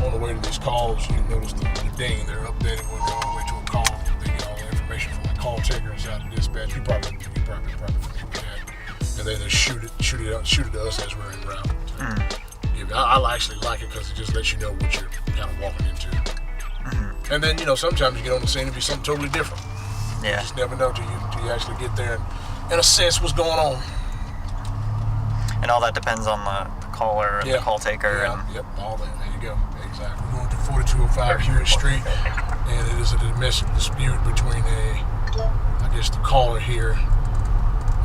on the way to these calls, you notice the ding. They're updating when they're on the way to a call. They get all the information from the call takers out of dispatch. You probably familiar with that. And they just shoot it to us as we're en route. I actually like it because it just lets you know what you're kind of walking into. And then, sometimes you get on the scene and be something totally different. Yeah. You just never know till you actually get there and assess what's going on. And all that depends on the caller and the call taker. Yep, all that. There you go. Exactly. We're going through 4205 Hewitt Street, and it is a domestic dispute between the caller here.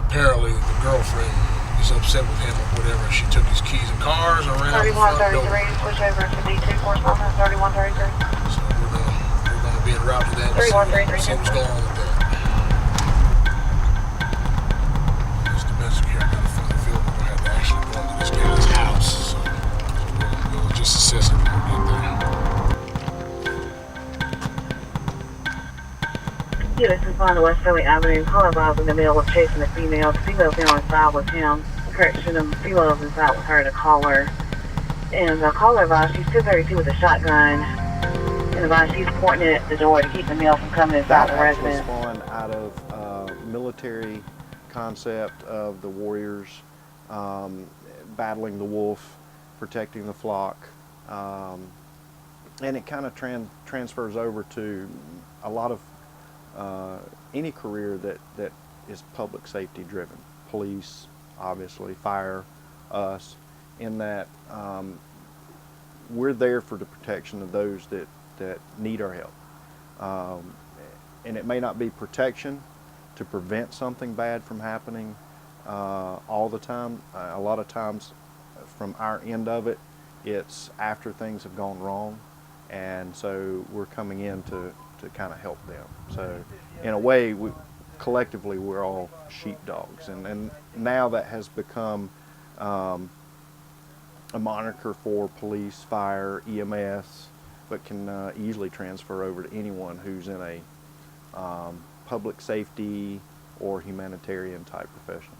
Apparently, the girlfriend is upset with him or whatever. She took his keys and cars around 3133, switch over to D2 correspondent, 3133. So we're gonna be en route to that. 3133. See what's going on with that. This domestic here, I got a funny feeling we're gonna have to actually go into this guy's house. So we'll just assess it when we get there. Yeah, this is on the West Philly Avenue. Caller involved in the middle of chasing a female. The female's now inside with him. Correction, the female's inside with her, the caller. And the caller advised she's 232 with a shotgun. And advised she's pointing it at the door to keep the male from coming inside the residence. That spawned out of military concept of the warriors battling the wolf, protecting the flock. And it kind of transfers over to a lot of any career that is public safety driven. Police, obviously, fire, us, in that we're there for the protection of those that need our help. And it may not be protection to prevent something bad from happening all the time. A lot of times from our end of it, it's after things have gone wrong, and so we're coming in to kind of help them. So in a way, collectively we're all sheepdogs, and now that has become a moniker for police, fire, EMS, but can easily transfer over to anyone who's in a public safety or humanitarian type profession.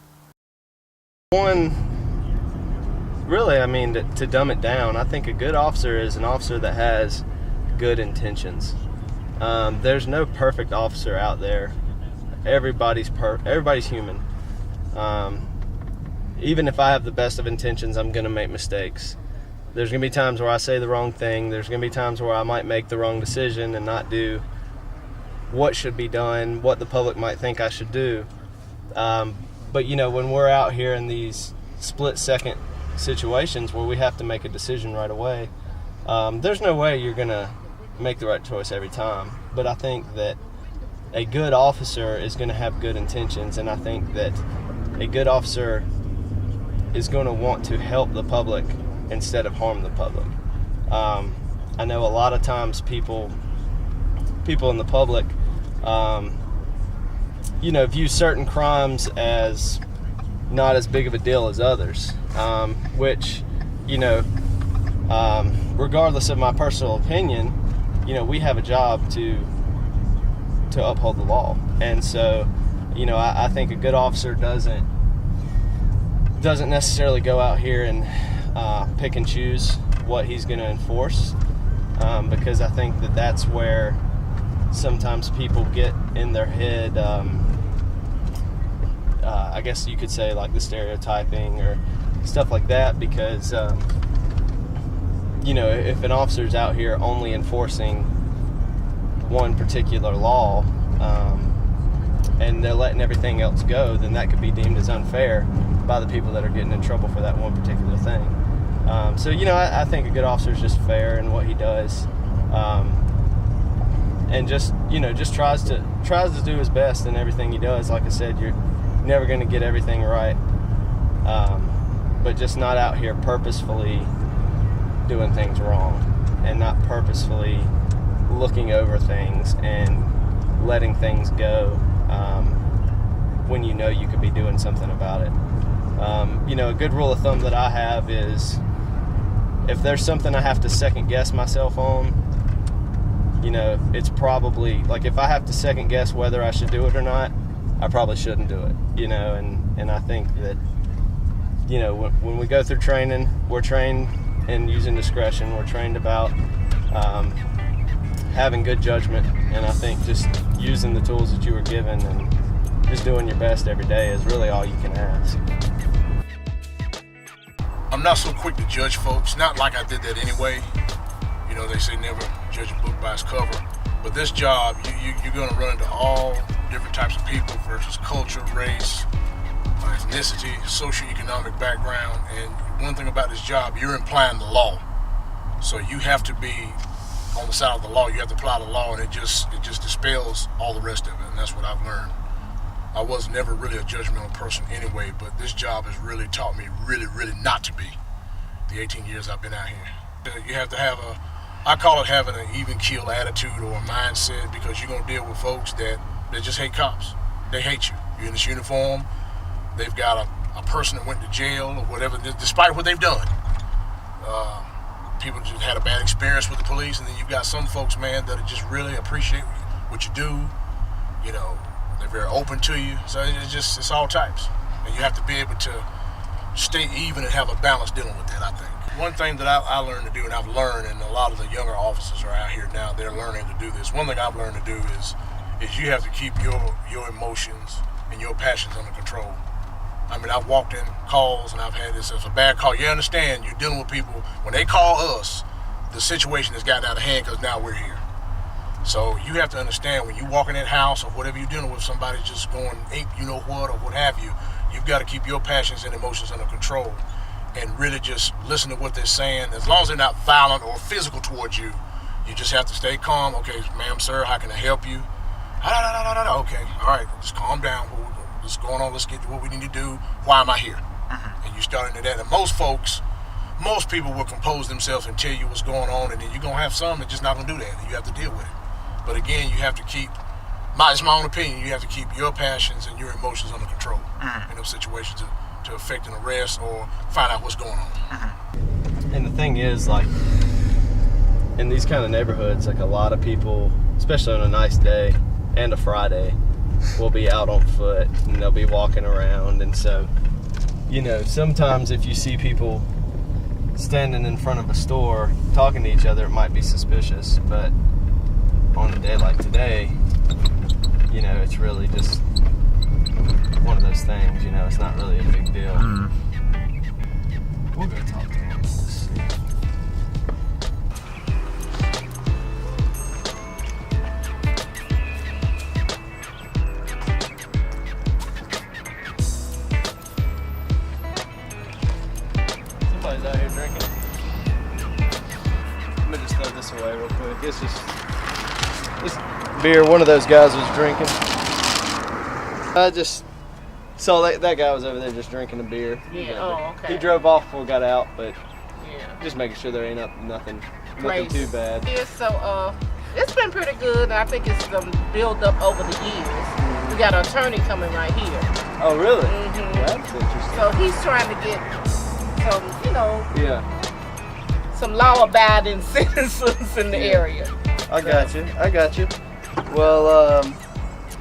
Really, I mean, to dumb it down, I think a good officer is an officer that has good intentions. There's no perfect officer out there. Everybody's human. Even if I have the best of intentions, I'm going to make mistakes. There's going to be times where I say the wrong thing. There's going to be times where I might make the wrong decision and not do what should be done, what the public might think I should do. But, when we're out here in these split-second situations where we have to make a decision right away, there's no way you're going to make the right choice every time. But I think that a good officer is going to have good intentions, and I think that a good officer is going to want to help the public instead of harm the public. I know a lot of times people in the public, view certain crimes as not as big of a deal as others, which, regardless of my personal opinion, we have a job to uphold the law. And so, I think a good officer doesn't necessarily go out here and pick and choose what he's going to enforce, because I think that that's where sometimes people get in their head, I guess you could say, like the stereotyping or stuff like that, because if an officer's out here only enforcing one particular law, and they're letting everything else go, then that could be deemed as unfair by the people that are getting in trouble for that one particular thing. So I think a good officer is just fair in what he does, and just tries to do his best in everything he does. Like I said, you're never going to get everything right, but just not out here purposefully doing things wrong, and not purposefully looking over things and letting things go when you could be doing something about it. A good rule of thumb that I have is, if there's something I have to second guess myself on, it's probably, like, if I have to second guess whether I should do it or not, I probably shouldn't do it, and I think that, when we go through training, we're trained in using discretion. We're trained about having good judgment, and I think just using the tools that you were given and just doing your best every day is really all you can ask. I'm not so quick to judge folks, not like I did that anyway. You know, they say never judge a book by its cover. But this job, you're going to run into all different types of people versus culture, race, ethnicity, socioeconomic background. And one thing about this job, you're implying the law. So you have to be on the side of the law. You have to apply the law, and it just dispels all the rest of it. And that's what I've learned. I was never really a judgmental person anyway, but this job has really taught me really not to be. The 18 years I've been out here. You have to have I call it having an even keel attitude or a mindset, because you're going to deal with folks that just hate cops. They hate you. You're in this uniform. They've got a person that went to jail or whatever, despite what they've done. People just had a bad experience with the police, and then you've got some folks, man, that just really appreciate what you do. You know, they're very open to you. So it's all types. And you have to be able to stay even and have a balance dealing with that, I think. One thing that I learned to do, and I've learned, and a lot of the younger officers are out here now, they're learning to do this. One thing I've learned to do is you have to keep your emotions and your passions under control. I mean, I've walked in calls and I've had this as a bad call. You understand, you're dealing with people, when they call us, the situation has gotten out of hand because now we're here. So you have to understand, when you walk in that house or whatever you're dealing with, somebody just going ape, you know what, or what have you, you've got to keep your passions and emotions under control and really just listen to what they're saying. As long as they're not violent or physical towards you, you just have to stay calm. Okay, ma'am, sir, how can I help you? Okay, all right, just calm down. What's going on? Let's get to what we need to do. Why am I here? And you start into that. And most people will compose themselves and tell you what's going on, and then you're going to have some that just not going to do that, and you have to deal with it. But again, you have to keep, it's my own opinion, you have to keep your passions and your emotions under control in those situations to effect an arrest or find out what's going on. And the thing is, like, in these kind of neighborhoods, like, a lot of people, especially on a nice day and a Friday, will be out on foot and they'll be walking around. And so, you know, sometimes if you see people standing in front of a store talking to each other, it might be suspicious. But on a day like today, you know, it's really just one of those things, you know, it's not really a big deal. We'll go talk to him. Let's see. Somebody's out here drinking. Let me just throw this away real quick. It's just this beer one of those guys was drinking. I just saw that guy was over there just drinking a beer. Yeah, okay. He drove off before we got out, but Yeah. just making sure there ain't nothing Crazy. too bad. Yeah, so it's been pretty good. I think it's built up over the years. We got an attorney coming right here. Oh, really? Mhm. That's interesting. So he's trying to get some, you know, Yeah, some law-abiding citizens in the area. I got you. Well,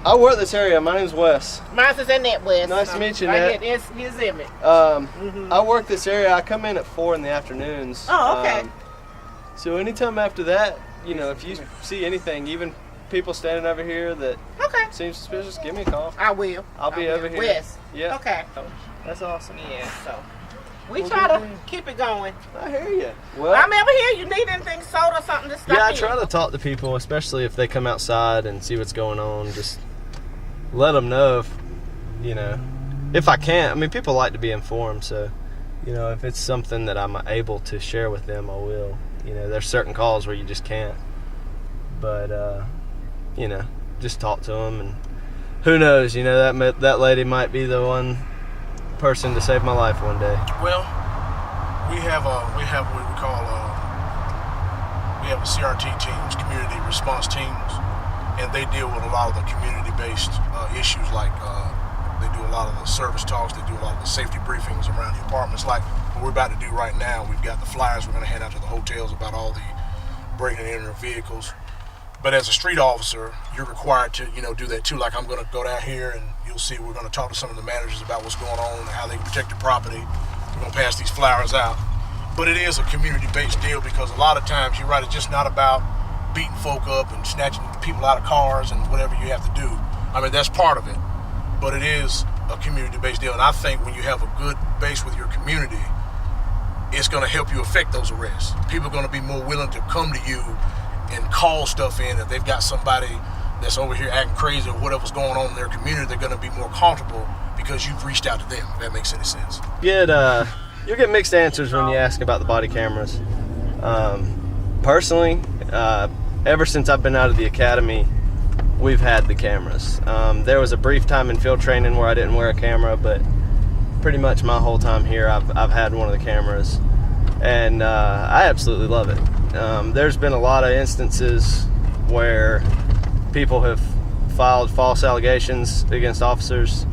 I work this area. My name's Wes. Mine's is in that West. Nice to meet you, right Nat. here. Here's Emmett. I work this area. I come in at 4 in the afternoons. Oh, okay. So anytime after that, you know, if you see anything, even people standing over here that Okay. seem suspicious, give me a call. I will. I'll be over here. West. Yeah. Okay. That's awesome. Yeah, so we try to keep it going. I hear you. Well, I'm over here. You need anything sold or something to stop yeah, I in? try to talk to people, especially if they come outside and see what's going on. Just let them know if, you know, if I can't. I mean, people like to be informed, so, you know, if it's something that I'm able to share with them, I will. You know, there's certain calls where you just can't. But, you know, just talk to them, and who knows, you know, that lady might be the one person to save my life one day. Well, we have what we call we have a CRT teams, community response teams, and they deal with a lot of the community-based issues, like they do a lot of the service talks, they do a lot of the safety briefings around the apartments, like what we're about to do right now. We've got the flyers we're going to hand out to the hotels about all the breaking and entering of vehicles. But as a street officer, you're required to, you know, do that too. Like, I'm going to go down here and you'll see we're going to talk to some of the managers about what's going on and how they can protect the property. We're going to pass these flyers out. But it is a community-based deal because a lot of times, you're right, it's just not about beating folk up and snatching people out of cars and whatever you have to do. I mean, that's part of it. But it is a community-based deal. And I think when you have a good base with your community, it's going to help you affect those arrests. People are going to be more willing to come to you and call stuff in. If they've got somebody that's over here acting crazy or whatever's going on in their community, they're going to be more comfortable because you've reached out to them, if that makes any sense. You'll get mixed answers when you ask about the body cameras. Personally, ever since I've been out of the academy, we've had the cameras. There was a brief time in field training where I didn't wear a camera, but pretty much my whole time here, I've had one of the cameras, and I absolutely love it. There's been a lot of instances where people have filed false allegations against officers,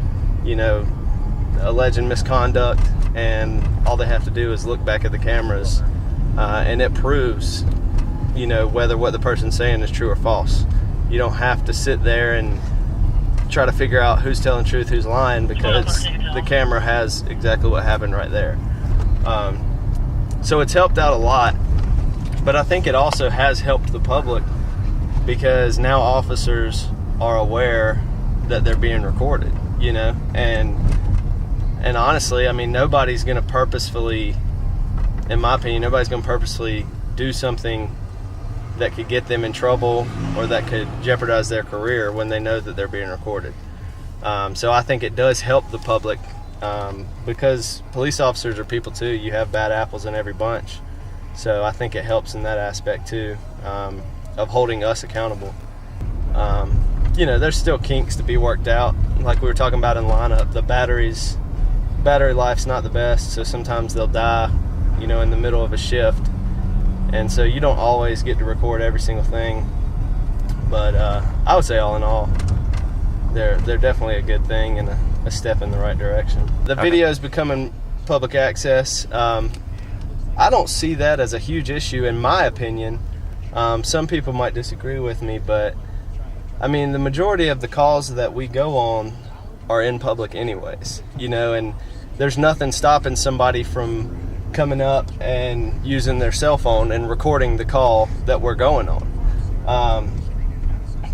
alleging misconduct, and all they have to do is look back at the cameras, and it proves, whether what the person's saying is true or false. You don't have to sit there and try to figure out who's telling the truth, who's lying, because the camera has exactly what happened right there. So it's helped out a lot, but I think it also has helped the public because now officers are aware that they're being recorded, and honestly, I mean, nobody's going to purposefully, in my opinion, nobody's going to purposefully do something that could get them in trouble or that could jeopardize their career when they know that they're being recorded. So I think it does help the public because police officers are people too. You have bad apples in every bunch. So I think it helps in that aspect too, of holding us accountable. There's still kinks to be worked out. Like we were talking about in lineup, the battery life's not the best, so sometimes they'll die, in the middle of a shift. And so you don't always get to record every single thing. But I would say all in all, they're definitely a good thing and a step in the right direction. The video is becoming public access. I don't see that as a huge issue in my opinion. Some people might disagree with me, but I mean, the majority of the calls that we go on are in public anyways, and there's nothing stopping somebody from coming up and using their cell phone and recording the call that we're going on.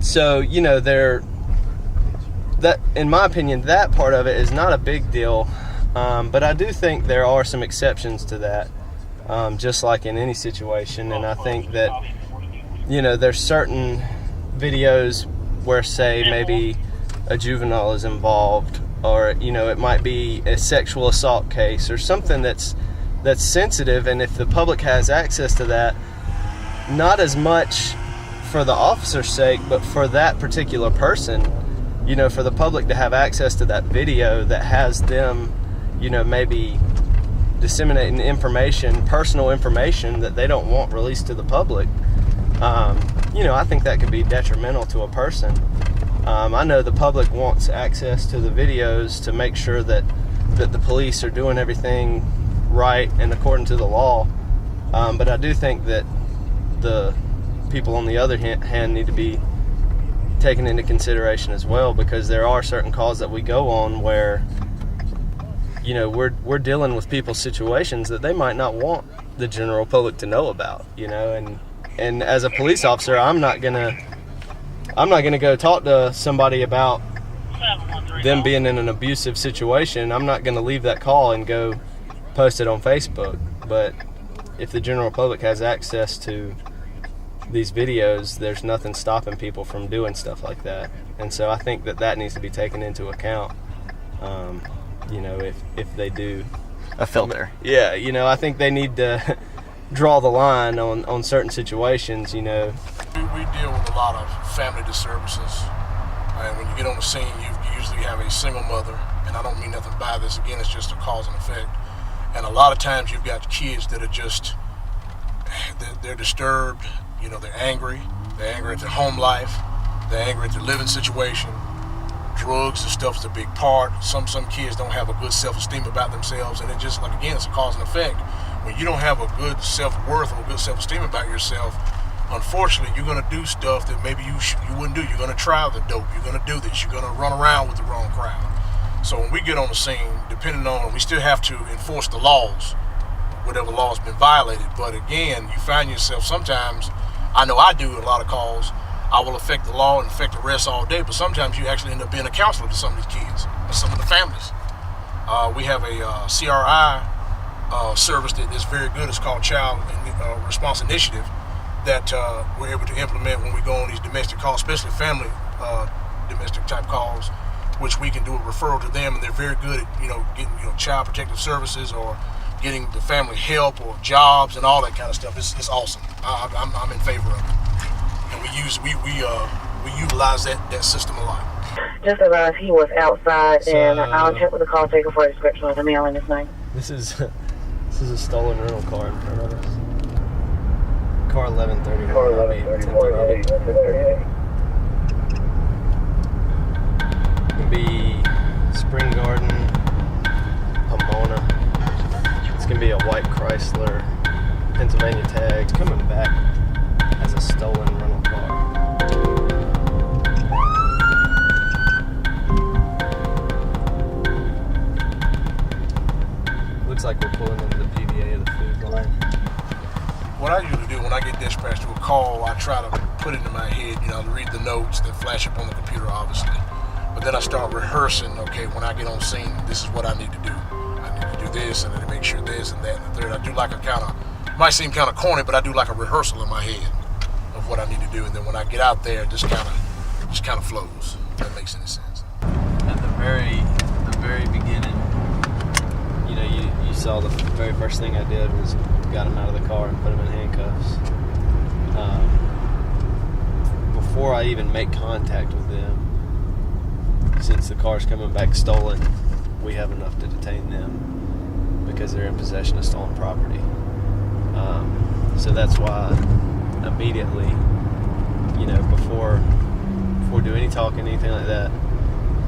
So, that, in my opinion, that part of it is not a big deal. But I do think there are some exceptions to that, just like in any situation. And I think that, there's certain videos where, say, maybe a juvenile is involved, or, it might be a sexual assault case or something that's sensitive, and if the public has access to that, not as much for the officer's sake, but for that particular person, for the public to have access to that video that has them, maybe disseminating information, personal information that they don't want released to the public, I think that could be detrimental to a person. I know the public wants access to the videos to make sure that the police are doing everything right and according to the law, but I do think that the people on the other hand need to be taken into consideration as well, because there are certain calls that we go on where we're dealing with people's situations that they might not want the general public to know about, and as a police officer, I'm not gonna go talk to somebody about them being in an abusive situation. I'm not gonna leave that call and go post it on Facebook. But if the general public has access to these videos, there's nothing stopping people from doing stuff like that. And so I think that needs to be taken into account. If they do a filter. Yeah, I think they need to draw the line on certain situations. We deal with a lot of family disturbances, and when you get on the scene, you usually have a single mother, and I don't mean nothing by this. Again, it's just a cause and effect. And a lot of times you've got kids that are they're disturbed, they're angry at their home life, they're angry at their living situation. Drugs and stuff's a big part. Some kids don't have a good self-esteem about themselves, and it just, like, again, it's a cause and effect. When you don't have a good self-worth or a good self-esteem about yourself, unfortunately, you're going to do stuff that maybe you wouldn't do. You're going to try the dope. You're going to do this. You're going to run around with the wrong crowd. So when we get on the scene, we still have to enforce the laws, whatever law has been violated. But again, you find yourself sometimes, I know I do a lot of calls, I will affect the law and affect arrests all day, but sometimes you actually end up being a counselor to some of these kids, or some of the families. We have a CRI service that is very good. It's called Child Response Initiative that we're able to implement when we go on these domestic calls, especially family domestic type calls, which we can do a referral to them, and they're very good at getting child protective services or getting the family help or jobs and all that kind of stuff. It's awesome. I'm in favor of it, and we utilize that system a lot. Just advised he was outside, and I'll check with the call taker for a description of the mail in his name. This is a stolen rental car in front of us. Car 1131. Car 1131. It'll be Spring Garden, Pomona. It's gonna be a white Chrysler, Pennsylvania tag, coming back as a stolen rental car. Looks like we're pulling into the PVA of the food line. What I usually do when I get dispatched to a call, I try to put it in my head, to read the notes that flash up on the computer, obviously. But then I start rehearsing, okay, when I get on scene, this is what I need to do. I need to do this, and then to make sure this and that and the third. I do like a kind of, it might seem kind of corny, but I do like a rehearsal in my head of what I need to do. And then when I get out there, it just kind of flows. If that makes any sense. At the very beginning, you saw the very first thing I did was got him out of the car and put him in handcuffs. Before I even make contact with them, since the car's coming back stolen, we have enough to detain them because they're in possession of stolen property. So that's why immediately, before we do any talking, anything like that,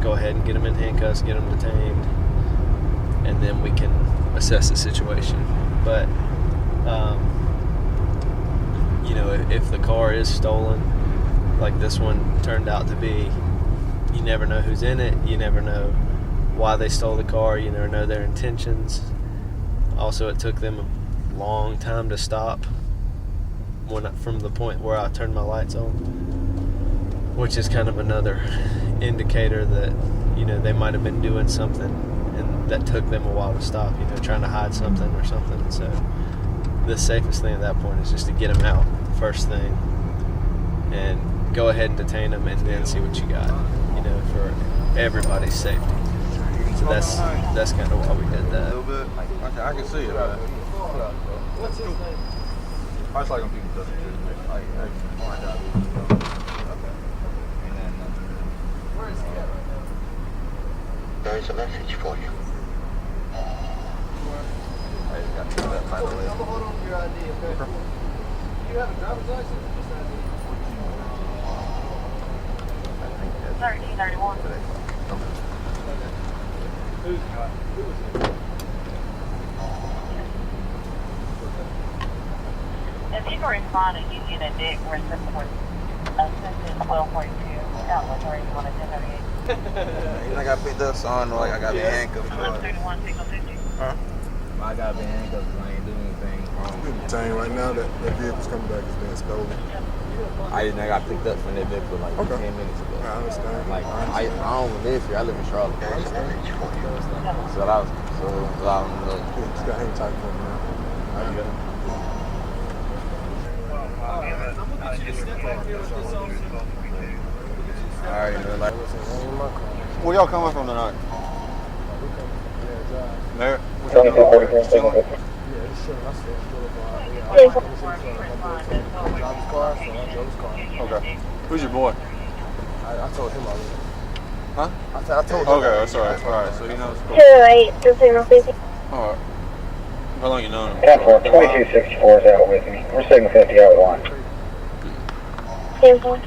go ahead and get them in handcuffs, get them detained, and then we can assess the situation. But if the car is stolen, like this one turned out to be, you never know who's in it, you never know why they stole the car, you never know their intentions. Also, it took them a long time to stop from the point where I turned my lights on, which is kind of another indicator that they might have been doing something and that took them a while to stop, trying to hide something or something. So the safest thing at that point is just to get them out first thing and go ahead and detain them, and then see what you got, for everybody's safety. So that's kind of why we did that. A little bit. I can see it. What's his name? I just like when people touch it. Like, find out. Okay. And then, where is he at right now? There is a message for you. I just got to do that by the way. Hold on to your ID, okay? Do you have a driver's license or just ID? 1331. Who was it? If you can respond to Union and Dick, we're assisting with assistant 1242. Outlet 31 at 1038. I got picked up, so I don't know, like I got to be handcuffed. 31, signal 50. Huh? I got to be handcuffed because I ain't doing anything wrong. I'm telling you right now that vehicle's coming back is being stolen. I got picked up from that vehicle like 10 minutes ago. I understand. Like, I don't live here. I live in Charlotte. There is a message for you. So I don't know. Just got hang tight for me now. How you got Alright, man. Like, where y'all coming from tonight? There. Okay. Who's your boy? I told him already. Huh? I told him. Okay, that's alright. Alright, so he knows. Cool. 208 to signal 50. Alright. How long you known him? 2264 is out with me. We're signal 50 out one. 10-4.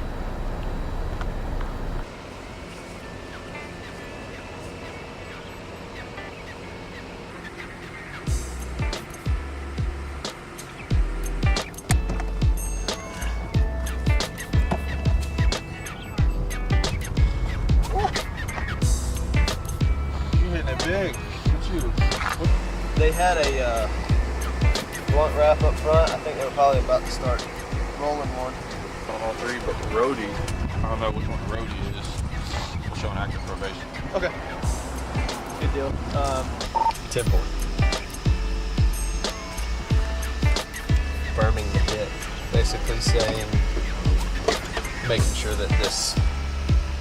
You hitting it big. What you? They had a blunt wrap up front. I think they were probably about to start rolling one. On all three, but the roadie, I don't know which one the roadie is. We're showing active probation. Okay. Good deal. Temple. Firming the hit. Basically saying, making sure that this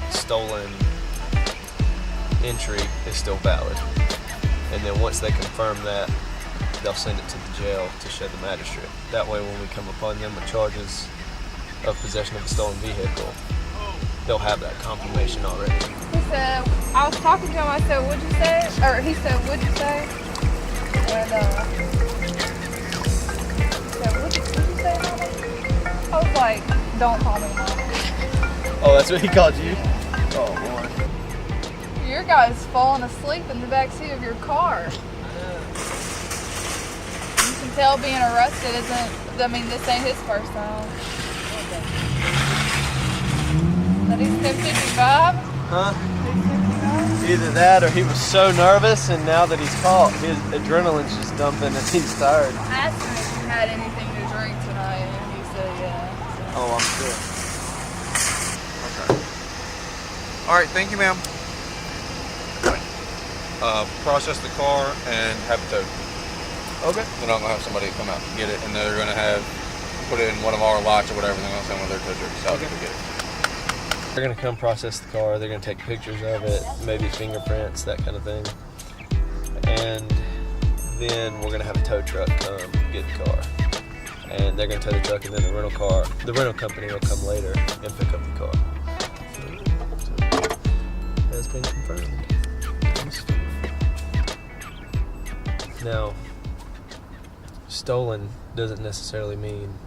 stolen entry is still valid. And then once they confirm that, they'll send it to the jail to show the magistrate. That way when we come upon them with charges of possession of a stolen vehicle, they'll have that confirmation already. He said, I was talking to him, I said, what'd you say? Or he said, what'd you say? And, he said, what'd you say, Mama? I was like, don't call me Mama. Oh, that's what he called you? Oh, boy. Your guy's falling asleep in the backseat of your car. You can tell being arrested this ain't his first time. That he's 1055? Huh? Either that or he was so nervous, and now that he's caught, his adrenaline's just dumping and he's tired. I asked him if he had anything to drink tonight, and he said yeah. So. Oh, I'm sure. Okay. All right, thank you, ma'am. Process the car and have it towed. Okay. Then I'm gonna have somebody come out and get it, and they're gonna put it in one of our lots or whatever. And they're gonna send one of their tow trucks out to get it. They're gonna come process the car. They're gonna take pictures of it, maybe fingerprints, that kind of thing. And then we're gonna have a tow truck come get the car. And they're gonna tow the truck, and then the rental company will come later and pick up the car. So, has been confirmed. Now, stolen doesn't necessarily mean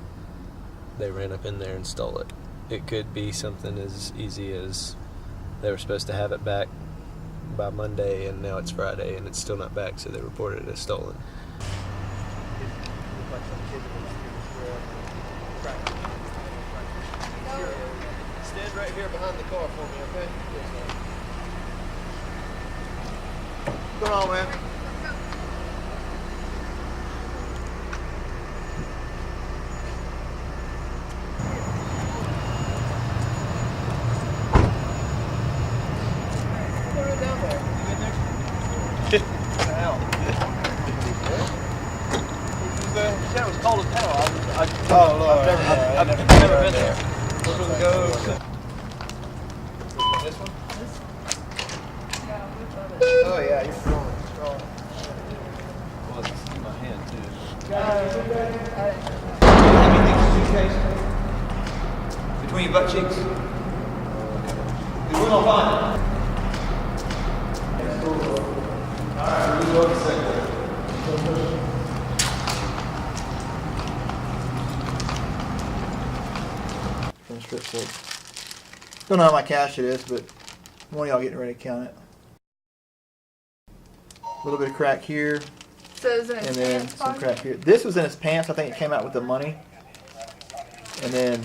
they ran up in there and stole it. It could be something as easy as they were supposed to have it back by Monday and now it's Friday and it's still not back, so they reported it as stolen. Stand right here behind the car for me, okay? What's going on, man? That was cold as hell. I've never been there. Which one goes? This one? Oh yeah, you're strong. Well, it's in my hand too. Between your butt cheeks. We're gonna find it. Alright, we'll go in a second. Strip search. Don't know how much cash it is, but one of y'all getting ready to count it. A little bit of crack here, So it was in his and then pants some pocket? crack here. This was in his pants. I think it came out with the money. And then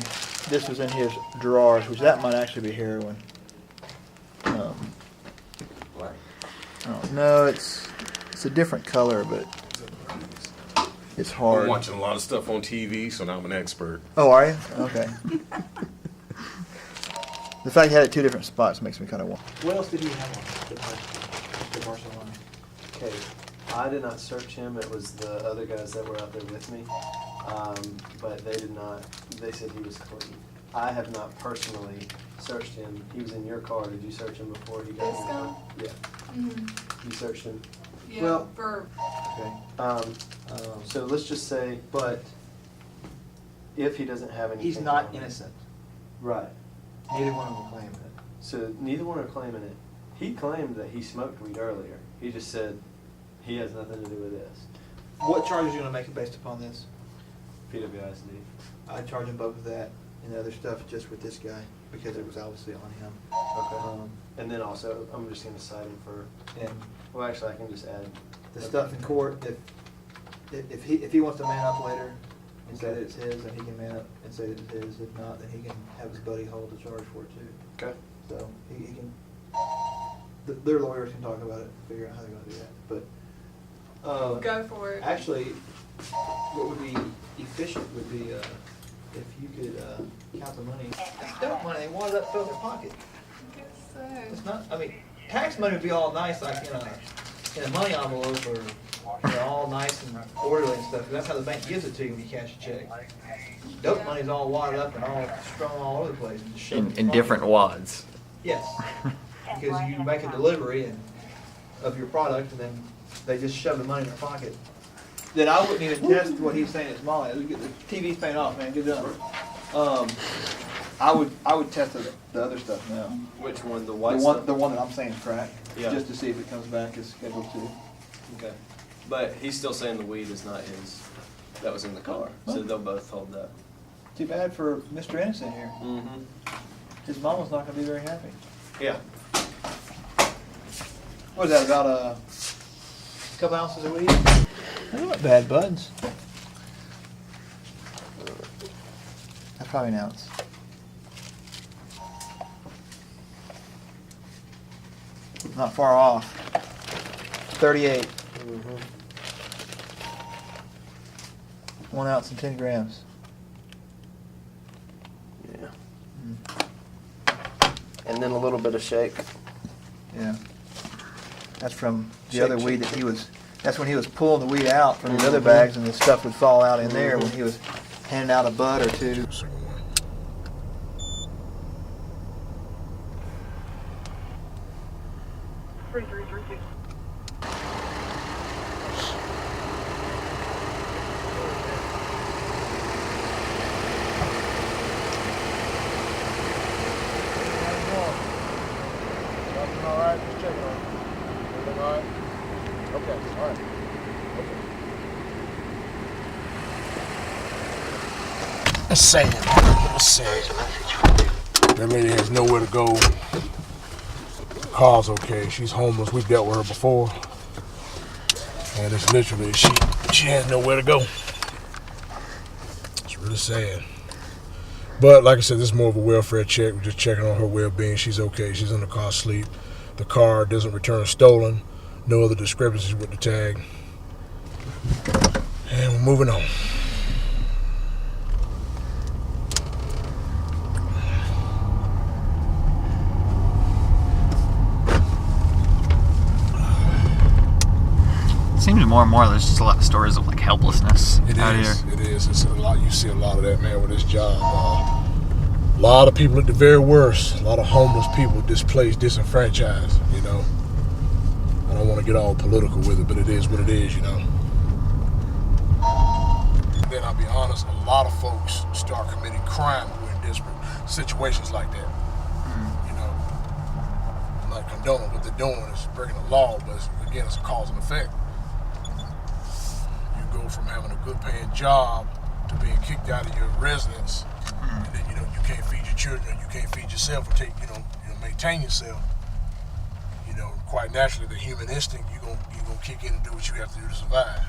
this was in his drawers, which that might actually be heroin. I don't know. It's a different color, but it's hard. I'm watching a lot of stuff on TV, so now I'm an expert. Oh, are you? Okay. The fact he had it 2 different spots makes me kind of want. What else did he have on the Barcelona? Okay, I did not search him. It was the other guys that were out there with me. But they did not. They said he was clean. I have not personally searched him. He was in your car. Did you search him before he got in the car? Yeah. Mm-hmm. You searched him? Yeah, Well, for... Okay. So let's just say, but if he doesn't have anything... He's not on him- innocent. Right. Neither one of them claim it. So neither one are claiming it. He claimed that he smoked weed earlier. He just said he has nothing to do with this. What charges are you going to make it based upon this? PWISD. I'd charge him both with that and the other stuff just with this guy because it was obviously on him. Okay. And then also, I'm just going to cite him for... And Well, actually, I can just add... the stuff in court, if he wants to man up later and say that it's his, then he can man up and say that it's his. If not, then he can have his buddy hold the charge for it too. Okay. So he can. Their lawyers can talk about it and figure out how they're going to do that. But Go for it. Actually, what would be efficient would be if you could count the money. It's dope money. They wad it up, throw it in their pocket. So, It's not. I mean, tax money would be all nice, like in a money envelope, or all nice and orderly and stuff. 'Cause that's how the bank gives it to you when you cash a check. Dope money's all wadded up and all strung all over the place. And just shoved in In your different pocket. wads. Yes, because you make a delivery of your product, and then they just shove the money in their pocket. Then I wouldn't even test what he's saying is Molly. The TV's paying off, man. Good job. I would test the other stuff now. Which one? The The white one, stuff? the one that I'm saying is crack. Yeah. Just to see if it comes back as scheduled to. Okay. But he's still saying the weed is not his. That was in the car. So they'll both hold that. Too bad for Mr. Innocent here. Mm-hmm. His mama's not going to be very happy. Yeah. What is that, about a couple ounces of weed? They're not bad buds. That's probably an ounce. Not far off. 38. 1 ounce and 10 grams. Yeah. And then a little bit of shake. Yeah. That's from the Shake, other shake, weed that shake. he was, that's when he was pulling the weed out from the other bags, and the stuff would fall out in there when he was handing out a bud or two. Everything all right? Just checking on you. Everything all right? Okay, all right. Okay. That's sad. That's sad. That lady has nowhere to go. Car's okay. She's homeless. We've dealt with her before. And it's literally, she has nowhere to go. It's really sad. But like I said, this is more of a welfare check. We're just checking on her well-being. She's okay. She's in the car asleep. The car doesn't return stolen. No other discrepancies with the tag. And we're moving on. Seems more and more there's just a lot of stories of like helplessness out here. It is. It's a lot. You see a lot of that, man, with this job. A lot of people at the very worst. A lot of homeless people, displaced, disenfranchised. You know. I don't want to get all political with it, but it is what it is. You know. Then I'll be honest. A lot of folks start committing crime when we're in desperate situations like that. You know. I'm not condoning what they're doing. It's breaking the law, but again, it's a cause and effect. Go from having a good paying job to being kicked out of your residence, and then you can't feed your children, you can't feed yourself, or maintain yourself. Quite naturally, the human instinct, you're gonna kick in and do what you have to do to survive.